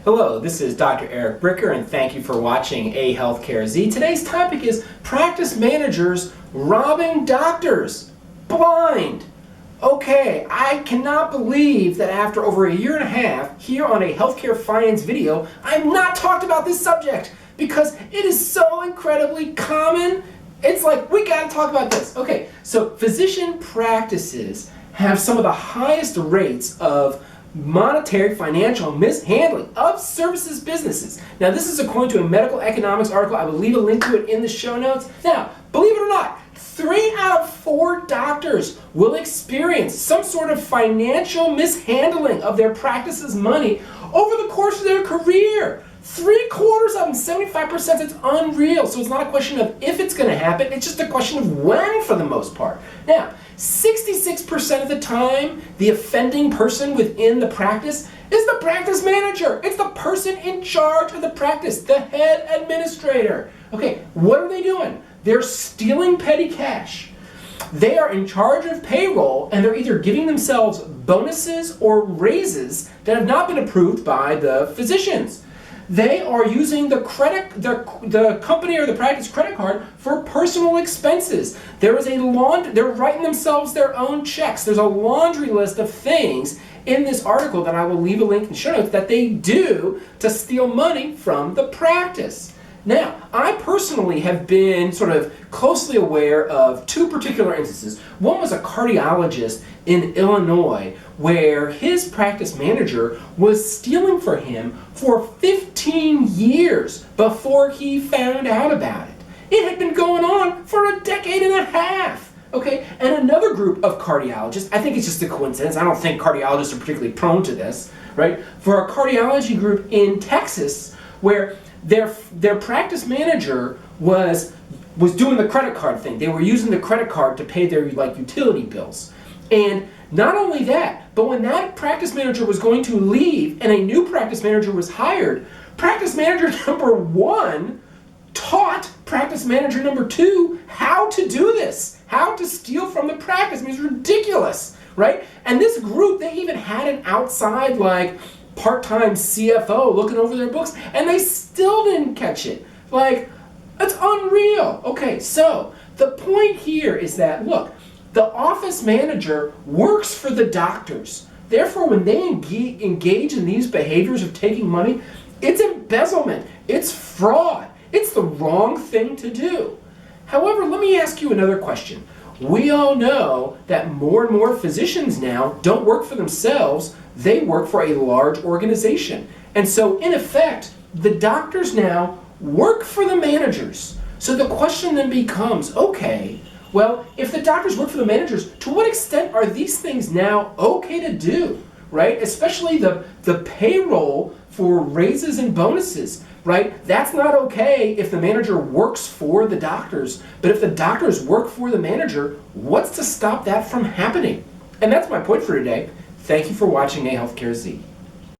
Hello, this is Dr. Eric Bricker, and thank you for watching AHealthcareZ. Today's topic is practice managers robbing doctors blind. Okay, I cannot believe that after over a year and a half here on a healthcare finance video, I have not talked about this subject because it is so incredibly common. It's like, we gotta talk about this. Okay, so physician practices have some of the highest rates of monetary financial mishandling of services businesses. Now, this is according to a medical economics article. I will leave a link to it in the show notes. Now, believe it or not, 3 out of 4 doctors will experience some sort of financial mishandling of their practice's money over the course of their career. 3/4 of them, 75%, it's unreal. So it's not a question of if it's going to happen, it's just a question of when for the most part. Now, 66% of the time, the offending person within the practice is the practice manager. It's the person in charge of the practice, the head administrator. Okay, what are they doing? They're stealing petty cash. They are in charge of payroll, and they're either giving themselves bonuses or raises that have not been approved by the physicians. They are using the company or the practice credit card for personal expenses. They're writing themselves their own checks. There's a laundry list of things in this article that I will leave a link in show notes that they do to steal money from the practice. Now, I personally have been sort of closely aware of 2 particular instances. One was a cardiologist in Illinois where his practice manager was stealing for him for 15 years before he found out about it. It had been going on for a decade and a half. Okay, and another group of cardiologists, I think it's just a coincidence, I don't think cardiologists are particularly prone to this, right? For a cardiology group in Texas where their practice manager was doing the credit card thing. They were using the credit card to pay their utility bills. And not only that, but when that practice manager was going to leave and a new practice manager was hired, practice manager number 1 taught practice manager number 2 how to do this, how to steal from the practice. I mean, it's ridiculous, right? And this group, they even had an outside part-time CFO looking over their books, and they still didn't catch it. It's unreal. Okay, so the point here is that, look, the office manager works for the doctors. Therefore, when they engage in these behaviors of taking money, it's embezzlement, it's fraud, it's the wrong thing to do. However, let me ask you another question. We all know that more and more physicians now don't work for themselves, they work for a large organization. And so, in effect, the doctors now work for the managers. So the question then becomes, okay, well, if the doctors work for the managers, to what extent are these things now okay to do, right? Especially the payroll for raises and bonuses, right? That's not okay if the manager works for the doctors. But if the doctors work for the manager, what's to stop that from happening? And that's my point for today. Thank you for watching AHealthcareZ.